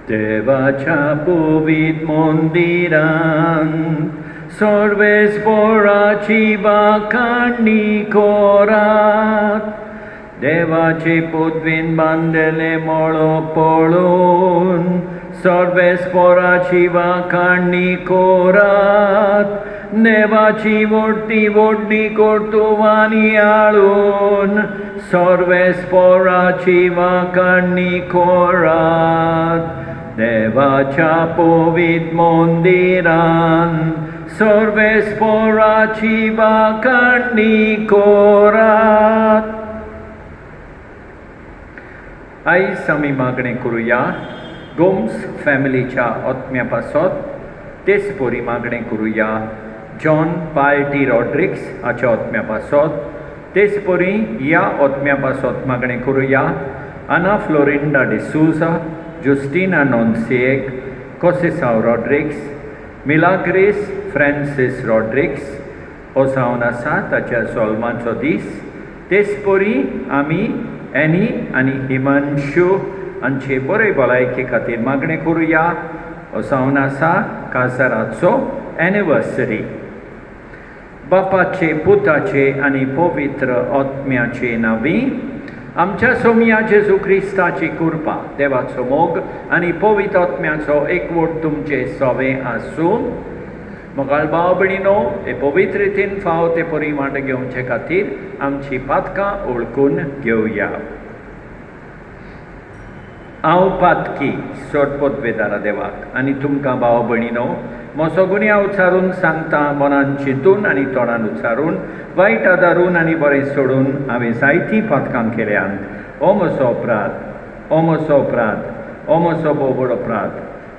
देवाच्या पवित्र मंदिरांत सर्वेस्पराची वाखाणणी करात. देवाचे पदवीन बांदलेले मळो पळोवन सर्वेस्पराची वाखाणणी करात. देवाची व्हडली व्हडली कर्तुवानी हाडून सर्वेस्पराची वाखाणणी करात. देवाच्या पवित्र मंदिरांत सर्वेस्पराची वाखाणणी करात. आयज आमी मागणें करुया गोम्स फॅमिलीच्या आत्म्या पासत. तेच परी मागणें करुया जॉन पायटी रॉड्रिक्स हाच्या आत्म्या पासत. तेच परी ह्या आत्म्या पासत मागणें करुया आना फ्लोरिंडा डिसूजा, जुस्टिना नॉन्सिएक, कोसेसाव रॉड्रिक्स, मिलाग्रेस फ्रांसिस रॉड्रिक्स हो जावन आसा ताच्या जल्माचो दीस. तेच परी आमी एनी आनी हिमांशू हांचे बरे भलायके खातीर मागणें करुया. हो जावन आसा काजाराचो एनिवर्सरी. बापाचे, पुताचे आनी पवित्र आत्म्याचे नांवी. आमच्या सोम्या जेजू क्रिस्ताची कृपा, देवाचो मोग आनी पवित्र आत्म्याचो एकवट तुमचे सवे आसूं. मोगाळ भाव भयणीनो, हे पवित्र रितीन फाव ते परिमाण घेवचे खातीर आमची पातकां ओळखून घेवया. हांव पातकी सोडपदवेदारा देवाक आनी तुमकां भाव भयणीनो म्हजो गुन्यांव उच्चारून सांगता, मनान चिंतून आनी तोंडान उच्चारून, वायट आदारून आनी बरें सोडून हांवें जायतीं पातकां केल्यान. हो म्हजो अपराध, हो म्हजो अपराध, हो म्हजो भोव व्हड अपराध.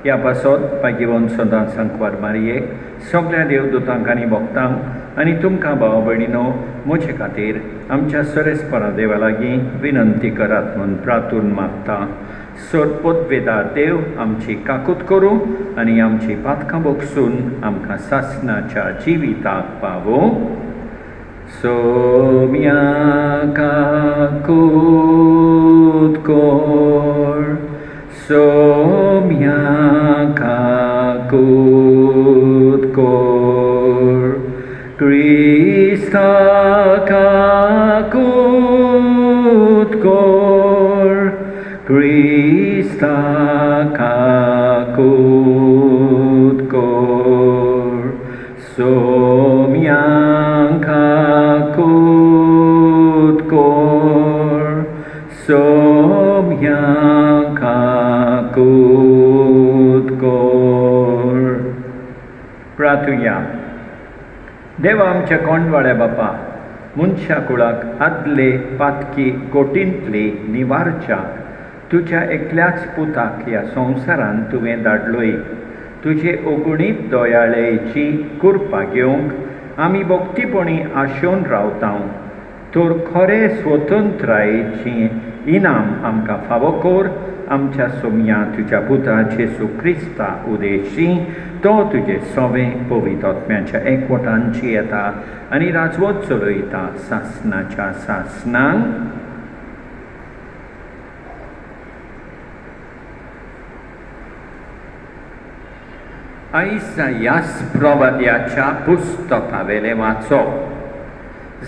ह्या पासत पागिवोन सदां सांकवार मारयेक, सगळ्या देवदूतांक आनी भक्तांक आनी तुमकां भाव भयणीनो म्हजे खातीर आमच्या सरेस्परा देवा लागीं विनंती करात म्हूण प्रार्थून मागता. सोडपदवेदार देव आमची काकूत करूं आनी आमची पातकां बोगसून आमकां सासणाच्या जिविताक पावूं. सोम्या काकूत कोर, सोम्या काकूत कोर, क्रिस्ता काकूत कोर, क्रिस्ता काकूत कोर, सोम्या काकूत कोर, सोम्या काकूत कोर. प्रार्थुया. देवा आमच्या कोंडवाड्या बापा, मनशा कुळाक आदले पातकी गोटींतली निवारच्या तुज्या एकल्याच पुताक ह्या संवसारांत तुवें धाडलोय. तुजे अगुणीत दयाळेची कृपा घेवंक आमी भक्तीपणी आशेवन रावता. तर खरे स्वतंत्रायेची इनाम आमकां फावो कर. आमच्या सोम्या तुज्या पुता जेजू क्रिस्ता उदेशी तो तुजे सवे पवित्र आत्म्याच्या एकवटांची येता आनी राजवट चलयता सासणाच्या सासणांक. आयज ह्याच प्रवाद्याच्या पुस्तकावेले वाचप.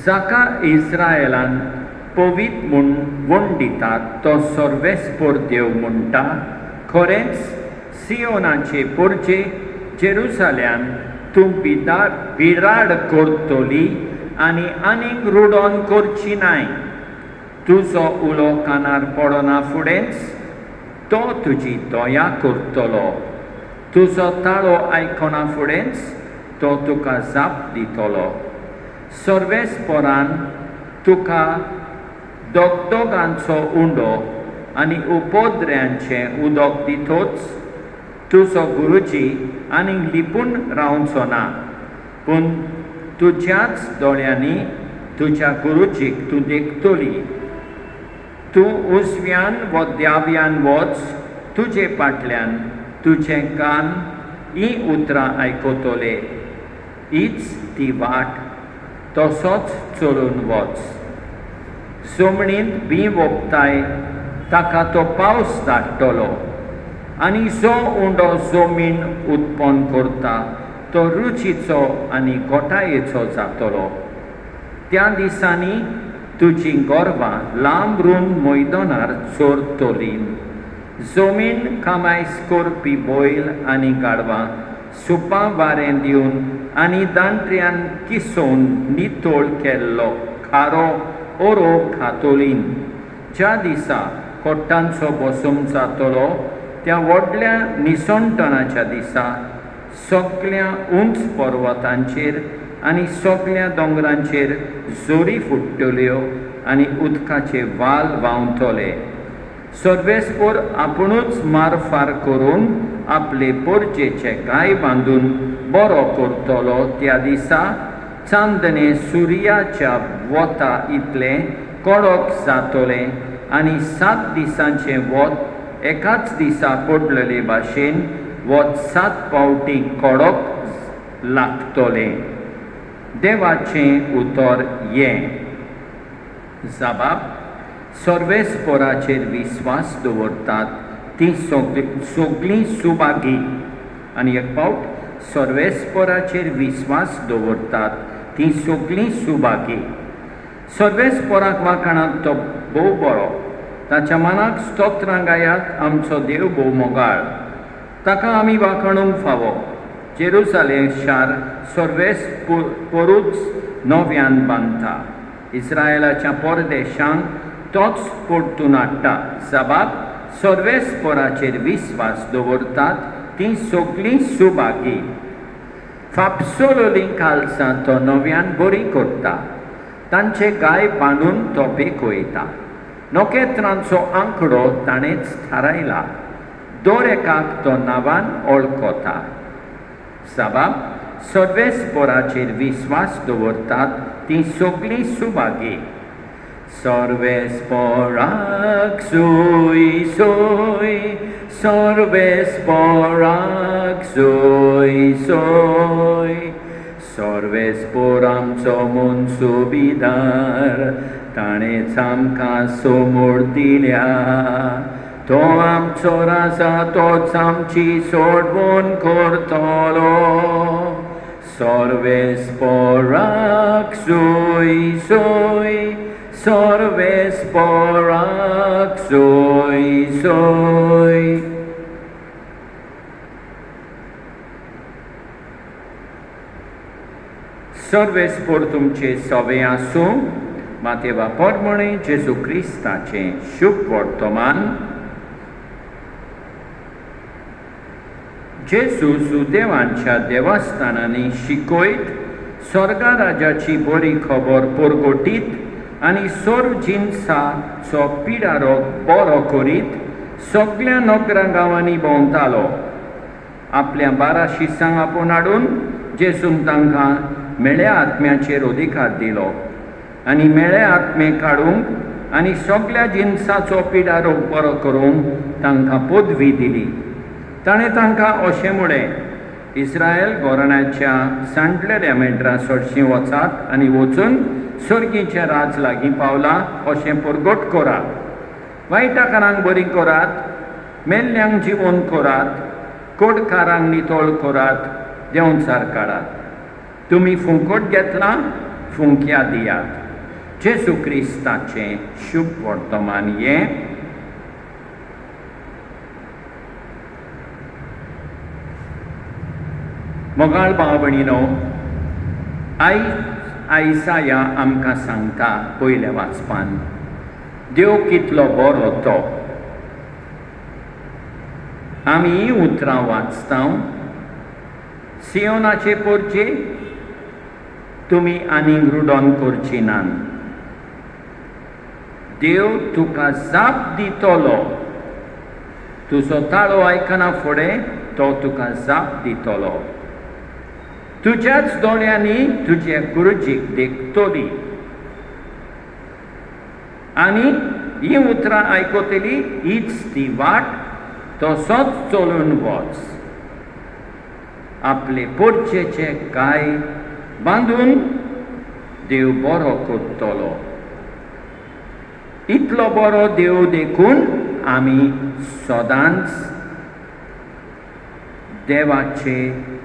जाका इस्रायेलान पवित्र म्हूण वंडितात तो सर्वेस्पर देव म्हणटा. खरेंच सियोनाचे पोरचे जेरुसाल्यान तूं बिराड करतली आनी आनीक रुडोन करची नाय. तुजो उलो कानार पडना फुडेंच तो तुजी दया करतलो. तुजो ताळो आयकना फुडेंच तो तुका जाप दितलो. सर्वेस्परान तुका दोगदोगांचो उंडो आनी उपद्र्यांचें उदक दितोच. तुजो गुरुजी आनीक लिपून रावचो ना, पूण तुज्याच दोळ्यांनी तुज्या गुरुजीक तूं देखतली. तूं उजव्यान व द्याव्यान वच, तुजे फाटल्यान तुजे कान ही उतरां आयकतले. हीच ती वाट, तसोच चलून वच. जमणींत बी वोपताय ताका तो पावस धाडटलो. आनी जो उंडो जमीन उत्पन्न करता तो रुचीचो आनी गोठायेचो जातलो. त्या दिसांनी तुजी गोरवां लांबरून मैदानार चोरतलीं. जमीन कामायज करपी बैल आनी गाडवां सुपां वारें दिवन आनी दांट्र्यान किसोवन नितोळ केल्लो खारो ओरो खातलीं. ज्या दिसा कोट्टांचो बसूम जातलो त्या व्हडल्या निसणटणाच्या दिसा सगळ्या उंच पर्वतांचेर आनी सगळ्या दोंगरांचेर जोरी फुट्टल्यो आनी उदकाचे वाल व्हांवतले. सर्वेस्पर आपुणूच मारफार करून आपले पोरचेचे गाय बांदून बरो करतलो. त्या दिसा चांदणे सुर्याच्या वता इतले कडक जातले आनी 7 दिसांचे वत एकाच दिसा पडलेले भाशेन वत 7 पावटी कडक लागतले. देवाचें उतर हें. जबाब: सर्वेस्पराचेर विस्वास दवरतात ती सगळीं सुभागी. आनी एक फावट सर्वेस्पराचेर विस्वास दवरतात ती सगळीं सुभागी. सर्वेस्पराक वाखाणात तो भोव बरो. ताच्या मनाक स्तोत्रां गायात आमचो देव भोव मोगाळ. ताका आमी वाखाणूंक फावो. जेरुसालेम शार सर्वेस्परूच नव्यान बांदता. इस्रायलाच्या परदेशांक तोच परतून हाडटा. जबाब: सर्वेस्पराचेर विस्वास दवरतात ती सगळीं सुभागी. फापसोलोलीं कालसां तो नव्यान बरी करता. तांचे गाय बांदून तो बेकवयता. नोखेत्रांचो आंकडो ताणेंच थारायला. दर एकाक तो नांवान वळखता. जबाब: सर्वेस्पराचेर विस्वास दवरतात ती सगळीं सुभागी. सर्वेस्पराक सोय सोय, सर्वेस्पराक सोय सोय. सर्वेस्पर आमचो मनसुबीदार, ताणेंच आमकां समोर दिल्या. तो आमचो राजा, तोच आमची सोडवण करतलो. सर्वेस्पराक सोय सोय, सर्वेस्पराक सोय सोय. सर्वेस्पर तुमचे सवे आसूं. मातेवा परमणे जेजू क्रिस्ताचें शुभ वर्तमान. जेजू सुदेवांच्या देवस्थानांनी शिकयत स्वर्गा राजाची बरी खबर परगटीत आनी सर्व जिन्साचो पिडारो बरो करीत सगळ्या नगरां गांवांनी भोंवतालो. आपल्या 12 शिसांक आपूण हाडून जेजून तांकां मेळ्या आत्म्याचेर अधिकार दिलो आनी मेळे आत्मे काडूंक आनी सगळ्या जिन्साचो पिडारो बरो करूंक तांकां पदवी दिली. ताणें तांकां अशें म्हळें: इस्रायल घराण्याच्या सांडलेल्या मेंढरां चडशीं वचात आनी वचून सर्गीचें राज लागीं पावलां अशें परगट करात. वायटाकारांक बरी करात, मेल्ल्यांक जिवंत करात, कोडकारांक नितळ करात, देंवचार काडात. तुमी फुंकट घेतलां, फुंक्या दियात. जेजू क्रिस्ताचें शुभ वर्तमान हें. मोगाळ भाव भयणीनो, आयसाया आमकां सांगता पयल्या वाचपान देव कितलो बरो तो. आमी ही उतरां वाचता. सियोनाचे पोरचे, तुमी आनीक रुडोन करची नात. देव तुका जाप दितलो. तुजो ताळो आयकना फुडें तो तुका जाप दितलो. तुज्याच दोळ्यांनी तुजे गुरुजीक देखतली. आनी ही उतरां आयकतली हीच ती वाट, तसोच चलून वच. आपले पोरचेचे गाय बांदून देव बरो करतलो. इतलो बरो देव देखून आमी सदांच देवाचे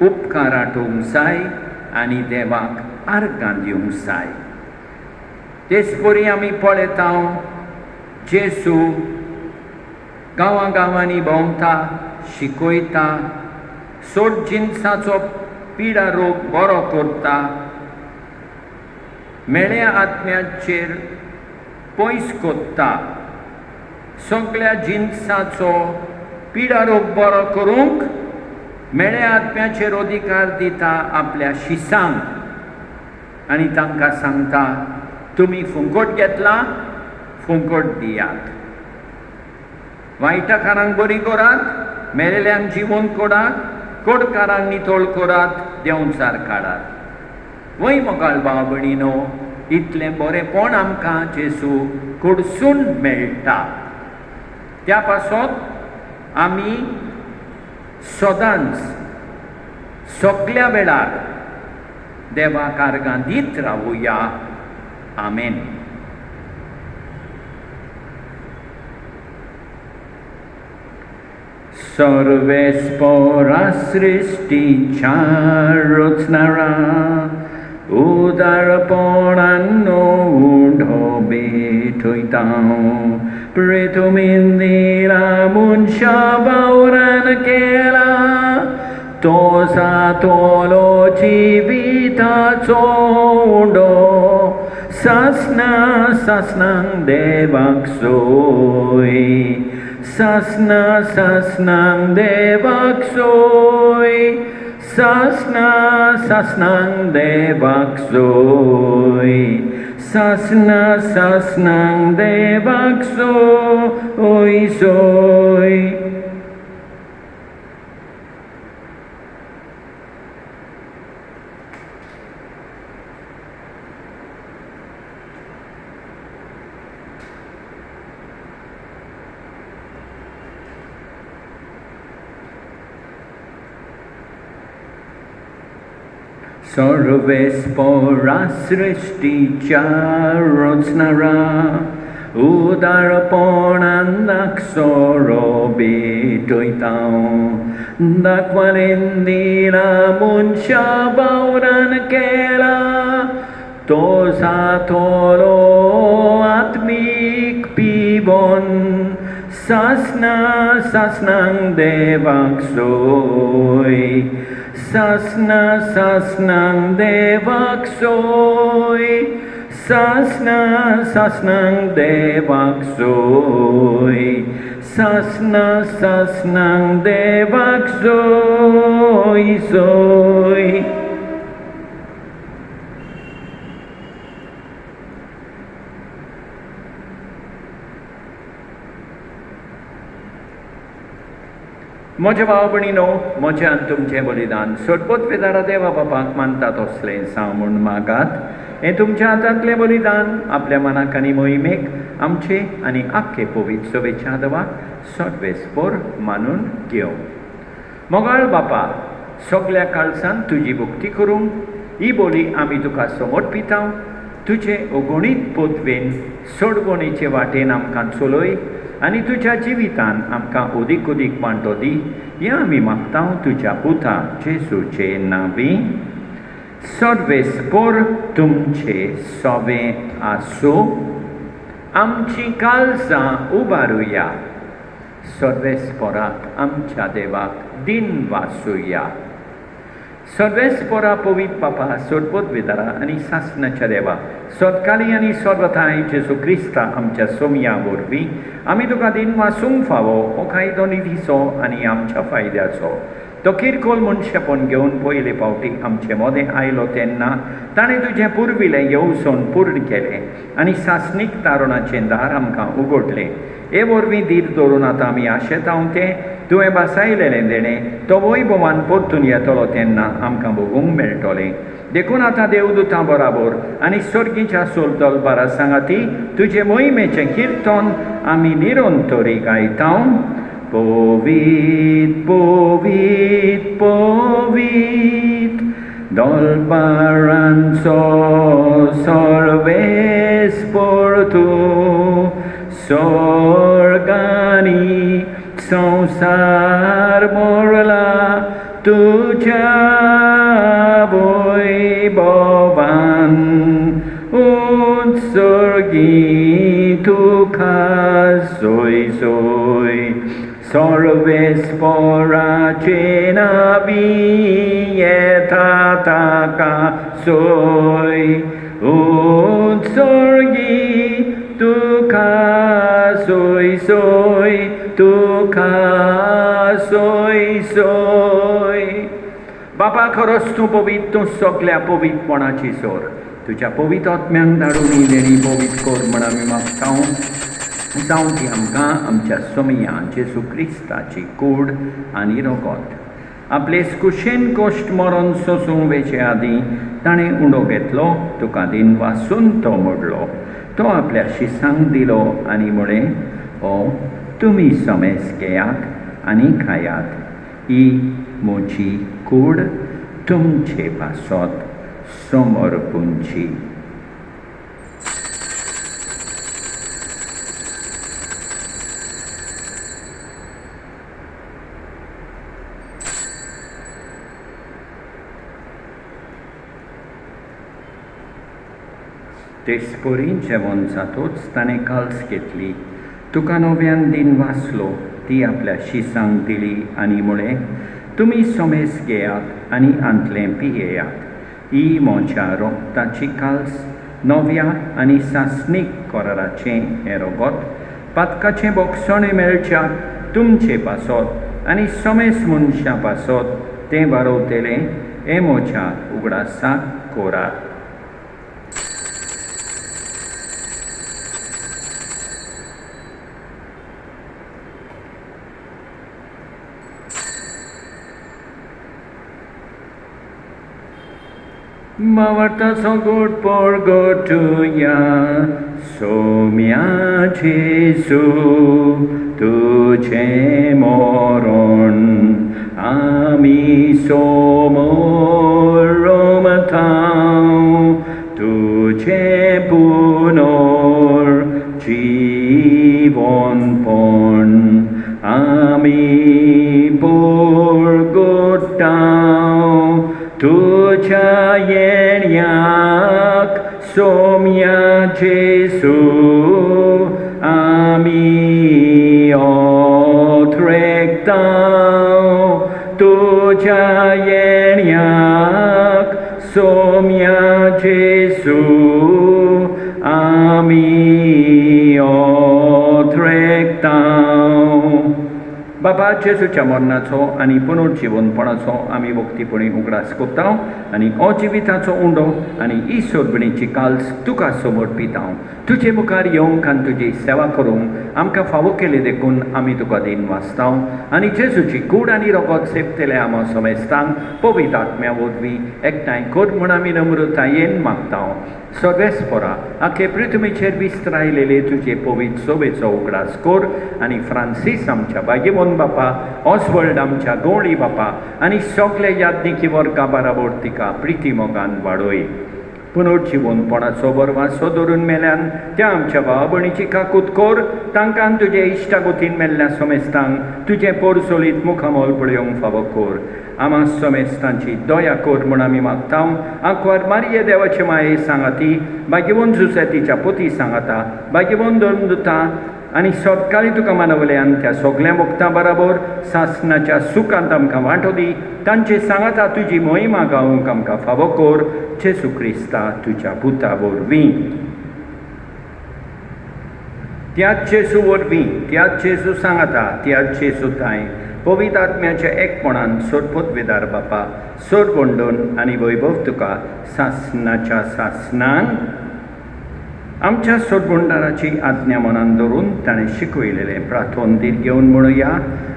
उपकार आठोवंक जाय आनी देवाक आर्गां दिवंक जाय. तेच परी आमी पळयता जेजू गांवांनी भोंवता, शिकयता, सोड जिन्साचो पिडा रोग बरो करता, मेळ्या आत्म्याचेर पयस कोत्ता, सगळ्या जिन्साचो पिडा रोग बरो करूंक मेळ्या आत्म्याचेर अधिकार दिता आपल्या शिसांक आनी तांकां सांगता तुमी फुंकट घेतला, फुंकट दियात. वायटाकारांक बरी करात, मेलेल्यांक जिवंत करात, कोडकारांक नितोळ करात, देंवचार काडात. वय मोगाळ भाव भयणीनो, इतलें बरेंपण आमकां जेजू कडसून मेळटा. त्या पासत आमी सदांच सगळ्या वेळार देवाक आर्गां दीत रावुया. आमेन. सर्वेस्परा सृष्टीच्या रचणारा, उदारपणानो उडो बेठयता, प्रेतुमीन दिला मनशा वावरान केला, तो सातोलो जिविताचो उडो, सासनांक देवाक सोय, सासनांक देवाक सोय, सासनांक देवाक सोय, सासनांक देवाक सोय सोय. सर्वेस्परा सृष्टीच्या रचणारा, उदारपणान लागसोरो बेठयता, दाखवालेन दिला मनशा वावरान केला, तो सातोलो आत्मीक पिवोन, सासनांक देवाक सोय, सासनांक देवाक सोय, सासनांक देवाक सोय, सासनांक देवाक सोय सोय. म्हज्या भाव भयणीनो, म्हजें आनी तुमचें बलिदान सोडपत वेदारा देवा बापाक मानता तसलें जावं म्हूण मागात. हें तुमच्या हातांतलें बलिदान आपल्या मनाक आनी मोहिमेक आमचे आनी आख्खे पवित्र सभेच्या देवाक सदवेस्पर मानून घेवं. मोगाळ बापा, सगळ्या काळजान तुजी भक्ती करूंक ही बोली आमी तुका समर्पिता. तुजे अगणीत पदवेन सोडवणेचे वाटेन आमकां चलय आनी तुज्या जिवितान आमकां अदीक वांटो दी. हें आमी मागता तुज्या पुता जेजूचे नांवी. सदवेस्पर तुमचे सोबे आसूं. आमची काळजां उबारुया. सदवेस्पराक आमच्या देवाक दिन वासुया. सदवेस्परा पवित्र बापा, सोडपत वेदारा आनी सासनाच्या देवा, सदकाली आनी सर्वथाय जेजू क्रिस्ता आमच्या सोमया वरवीं आमी तुका दिन वासूंक फावो हो कायदो निधीचो आनी आमच्या फायद्याचो. तो किरकोल मनशापण घेवन पयले फावटी आमचे मोदें आयलो तेन्ना ताणें तुजें पुर्विलें येवजण पूर्ण केलें आनी सासनीक तारुणाचें दार आमकां उगडलें. हे वरवीं धीर धरून आतां आमी आशेतांव तें तुवें बासायलेलें देणें तो वैभवान परतून येतलो तेन्ना आमकां भोगूंक मेळटलें. देखून आतां देवदूतां बराबर आनी सर्गीच्या सोलतल बारा सांगाती तुजे मोहिमेचें किर्तन आमी निरंतरी गायतां. पवित्र पवित्र पवित्र दलबारांचो सर्वेस्पर तूं, स्वर्ग आनी संसार मोरला तुझ्या वैभवान उत्सर्गी तुका सोय सोय सर्वेस्पराचे नावी येता ताका सोय उत्सर्गी तुका सोय सोय तुका सोय सोय. बापा खरोच तूं पवित्र, तूं सगळ्या पवित्रपणाची सोर. तुज्या पवित्र आत्म्यांक धाडून इलेली पवित्र कोर म्हण आमी मागता. जावं ती आमकां आमच्या सोमया जेजू क्रिस्ताची कूड आनी रगत. आपले कुशेन कोश्ट मरण सोसूंक वेचे आदीं ताणें उंडो घेतलो, तुका दिन वासून तो मोडलो. तो आपल्या शिसांक दिलो आनी म्हळें, ओ तुमी समेज घेयात आनी खायात, ही म्हजी कूड तुमचे पासत समर्पूंची. तेसपरी जेवण जातूच ताणें काल्स घेतली, तुका नव्यान दिन वाचलो, ती आपल्या शिसांक दिली आनी म्हळें, तुमी समेज घेयात आनी आंतलें पियेयात, ही म्हज्या रोगताची काल्स, नव्या आनी सासणीक कराराचें हें रगत, पातकाचें बोगसणें मेळच्या तुमचे पासत आनी समेज मनशां पासत तें वारवतलें हें म्हज्या उगडासाक कोरात. मावळताचो गोड परगटुया सोम्या जेजू, तुझें मरण आमी समोर रोमतां, तुझें पुनर जीवनपण आमी परगटां, तुझ्या येण्याक सोम्या जेजू आमी ओथरेकतां, तुझ्या येण्याक सोम्या जेजू आमी ओथरेकतां. बाबा जेजूच्या मरणाचो आनी पुनर्जीवनपणाचो आमी भक्तीपणी उगडास करता आनी अजिविताचो उंडो आनी ईश्वरपणीची काल्स तुका समर्पिता. तुजे मुखार येवंक आनी तुजी सेवा करूंक आमकां फावो केले देखून आमी तुका दिन वाचता आनी जेजूची कूड आनी रगत सेवतले आमा समेस्तांक पवित्र आत्म्या वरवीं एकठांय कर म्हूण आमी नम्रतायेन मागता. सर्वेस्परा आखे पृथ्वीचेर विस्तारायलेले तुजे पवित्र सोबेचो उगडास कर आनी फ्रांसीस आमच्या बागेवन बापा, ऑसवर्ल्ड आमच्या गवळी बापा आनी सगळे याज्ञिकी वर्गा बराबर तिका प्रिती मोगान वाडोय. पुनर्जीवनपणाचो बरवासो धरून मेल्यान त्या आमच्या भावा भयणीची काकूत कर, तांकां तुजे इश्टागोतीन मेल्ल्या समेस्तांक तुजें पोरसोलीत मुखामोल पळयोवंक फावो कर. आमा समेस्तांची दया कर म्हूण आमी मागता. आंकवार मारिये देवाचे माये सांगाती, भाग्यवन जुसेतीच्या पोती सांगाता, भाग्यवन दोनदुता आनी सतकाळी तुका मानवल्यान त्या सगळ्या भक्तां बराबर सासणाच्या सुखांत आमकां वांटो दी. तांचे सांगाता तुजी महिमा गावूंक आमकां फावो कर. जेजू क्रिस्ता तुज्या पुता वरवीं. त्याच जेजू वरवीं, त्याच जेजू सांगाता, त्याच जेजू ताय पवित्र आत्म्याच्या एकपणान सोडपोतवेदार बापा सोड बंडोन आनी वैभव तुका सासणाच्या सासणान आमच्या सोडबंडाराची आज्ञा मनान धरून ताणें शिकयलेलें प्रार्थोन दीर घेवन म्हणुया.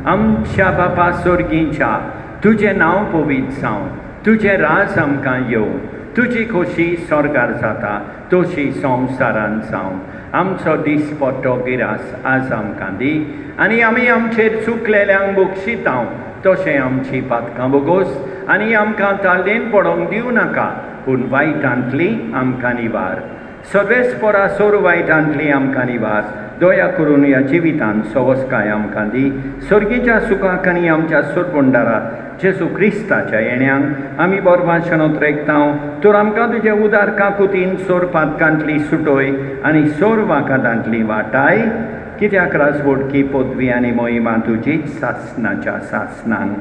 आमच्या बापा स्वर्गीच्या, तुजें नांव पवित्र जावं, तुजें राज आमकां येवं, तुजी खोशी स्वर्गार जाता तशी संवसारांत जावं. आमचो दिसपट्टो गिरास आज आमकां दी आनी आमी आमचेर चुकलेल्यांक बक्षिता तशें आमची पातकां बोगोस आनी आमकां ताल्लेन पडोवंक दिवं नाका, पूण वायटांतली आमकां निवार. सर्वेस्परा सोर वायटांतली आमकां निवार. दया करून ह्या जिवितांत सवस्काय आमकां दी. सर्गेच्या सुखाक आनी आमच्या सोडपणदारा जेजू क्रिस्ताच्या येण्याक आमी बोरमाशें रेखताव. तर आमकां तुजे उदार काकुतीन सोर पातकांतली सुटोय आनी सोर वाकादांतली वाटाय. कित्याक राजवडकी पदवी आनी मोहिमा तुजीच सासनाच्या सासनांक.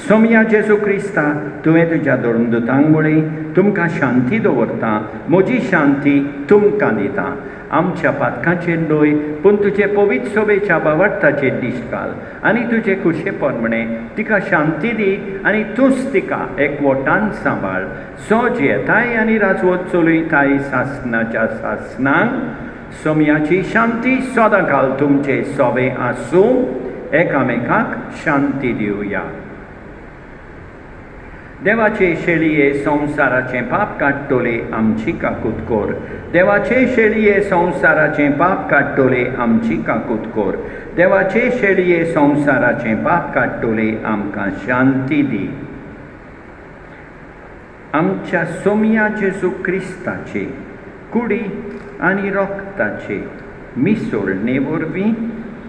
सोम्या जेजू क्रिस्ता तुवें तुज्या दोरंदुतांक मुळे तुमकां शांती दवरता. म्हजी शांती तुमकां दिता. आमच्या पातकांचेर न्हय पूण तुजे पवित्र सोबेच्या बावटाचेर दिश्ट घाल आनी तुजे खुशे परमणे तिका शांती दी आनी तूंच तिका एकवटान सांबाळ. सोज येताय आनी राजवट चलयताय सासनाच्या सासनांक. सोम्याची शांती सदांकाल तुमचे सोबे आसूं. एकामेकाक शांती दिवया. देवाचे शेळये संवसाराचें पाप काडटोले आमची काकूत कोर. देवाचे शेळये संवसाराचें पाप काडटोले आमची काकूत कोर. देवाचे शेळये संवसाराचें पाप काडटोले आमकां शांती दी. आमच्या सोम्या जेजू क्रिस्ताचे कुडी आनी रोगताचे मिसळणे वरवीं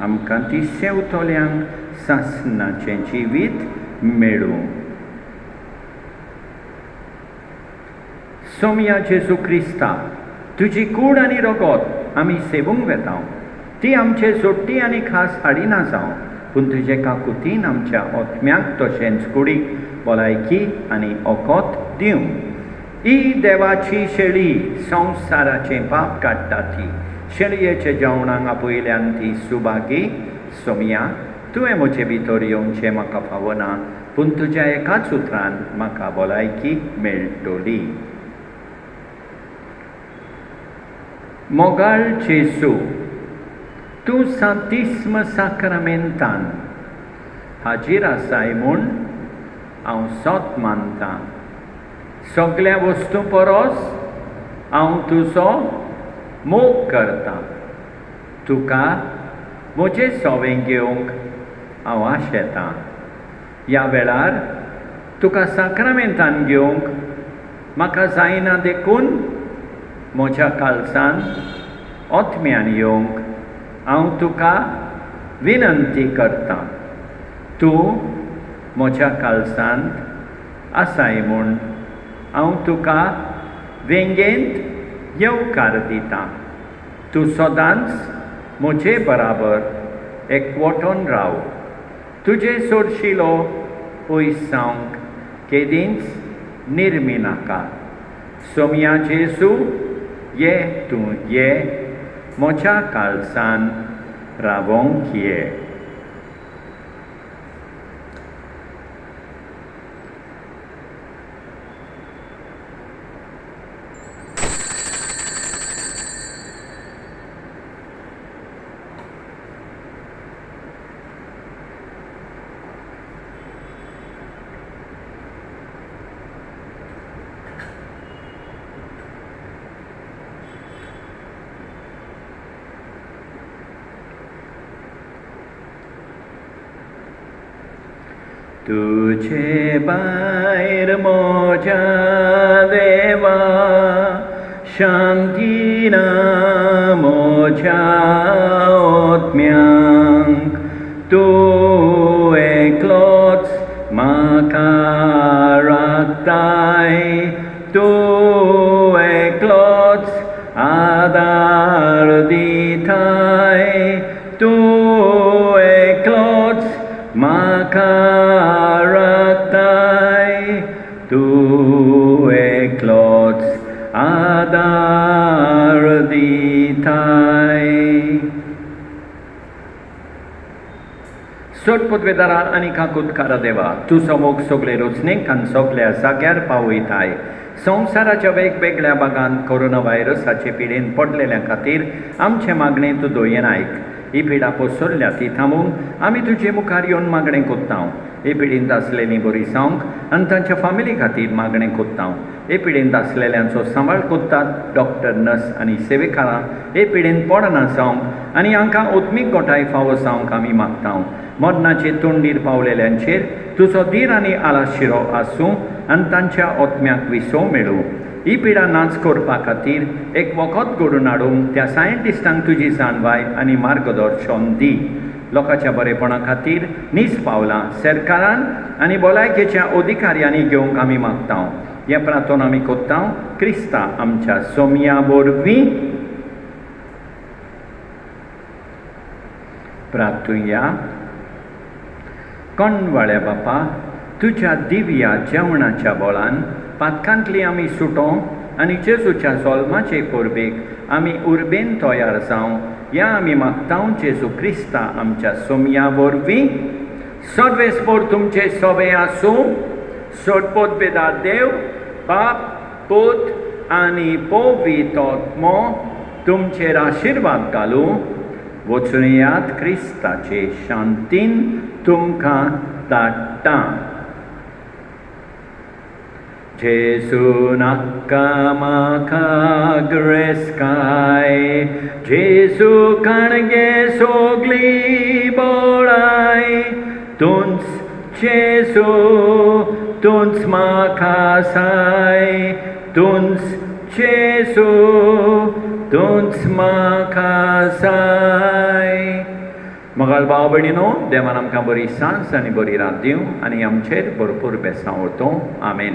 आमकां तिसेवतोल्यांक सासनाचें जिवीत मेळूं. सोम्या जेजू क्रिस्ता तुजी कूड आनी रोगोत आमी सेवूंक वेताव. ती आमचे जोडटी आनी खास हाडिना जावं पूण तुजे काकुतीन आमच्या ओतम्याक तशेंच कुडीक भलायकी आनी ओकोत दिवं. ही देवाची शेळी संवसाराचें पाप काडटा ती. शेळयेच्या जेवणाक आपयल्यान ती सुभागी. सोम्या तुवें म्हजे भितर येवचें म्हाका फावना पूण तुज्या एकाच उतरान म्हाका भलायकी मेळटली. मोगाळ जेजू तूं सांतिस्म साक्रामेंतान हाजीर आसाय म्हूण हांव सोत मानतां. सगळ्या वस्तू परस हांव तुजो मोग करतां. तुका म्हजें सोवें घेवंक हांव आशेतां. ह्या वेळार तुका साक्रामेंतान घेवंक म्हाका जायना देखून म्हज्या काळजान ओतम्यान येवंक हांव तुका विनंती करतां. तूं म्हज्या काळजांत आसाय म्हूण हांव तुका वेंगेंत येवकार दितां. तूं सदांच म्हजे बराबर एकवटून राव. तुजे सोडशिलो पयस जावंक केदींच निर्मी नाका. सोम्या जेजू ये तूं ये म्हज्या काळजान रावोंक ये. तुझे भायर म्हज्या देवा शांती ना म्हज्या ओतम्यांक. तूं एकलोच म्हाका राखताय. तूं एकलोच आदार दिताय. तूं एकलोच म्हाका राखताय. तूं एकलोच आदार दिताय. सोड पदवेदारा आनी काकुतकारा देवा तुजो मोग सगळे रचनेक आनी सगळ्या जाग्यार पावयताय. संवसाराच्या वेगवेगळ्या भागांत कोरोना व्हायरसाचे पिडेन पडलेल्या खातीर आमचे मागणे तूं दोयेन आयक. ही पिडा पसरल्या ती थांबोवंक आमी तुजे मुखार येवन मागणें कोत्तांव. हे पिडींत आसलेलीं बरी जावंक आनी तांच्या फामिली खातीर मागणें कोत्तांव. हे पिडेंत आसलेल्यांचो सांबाळ कोत्तात डॉक्टर नर्स आनी सेवेकारां. हे पिडेंत पडना जावंक आनी हांकां ओत्मीक गोठाय फावो जावंक आमी मागतांव. मरणाचे तोंडीर पावलेल्यांचेर तुजो धीर आनी आलाशिरो आसूं आनी तांच्या ओतम्याक विसो मेळूं. ही पिडा नाच करपा खातीर एक वखद घडून हाडूंक त्या सायंटिस्टांक तुजी जाणवाय आनी मार्गदर्शन दी. लोकांच्या बरेपणा खातीर नीस पावलां सरकारान आनी भलायकेच्या अधिकाऱ्यांनी घेवंक आमी मागता. हे प्रार्थना आमी कोत्ता क्रिस्ता आमच्या सोमया वरवीं. प्रार्थुया. कणवाळ्या बापा, तुज्या दिव्या जेवणाच्या बोळान पातकांतली आमी सुटो आनी जेजूच्या जल्माचे परबेक आमी उर्बेन तयार जावं या आमी मागता जेजू क्रिस्ता आमच्या सोमया वरवीं. सर्वेस्पर तुमचे सोबे आसूं. सोडपोत बेदार देव बाप पूत आनी पवित्र आत्मो तुमचेर आशिर्वाद घालूं. वचूयात क्रिस्ताचे शांतीन तुमकां धाडटा. जेजू नाका म्हाका ग्रेस्काय, जेजू काणगे सोगली बोळाय, तुंच जेजू तुंच म्हाका साय, तुंच जेजू तुंच म्हाका साय. मोगाळ भाव भयणीनो, देवान आमकां बरी सांज आनी बरी रात दिवं आनी आमचेर भरपूर बेसांव उरतो. आमेन.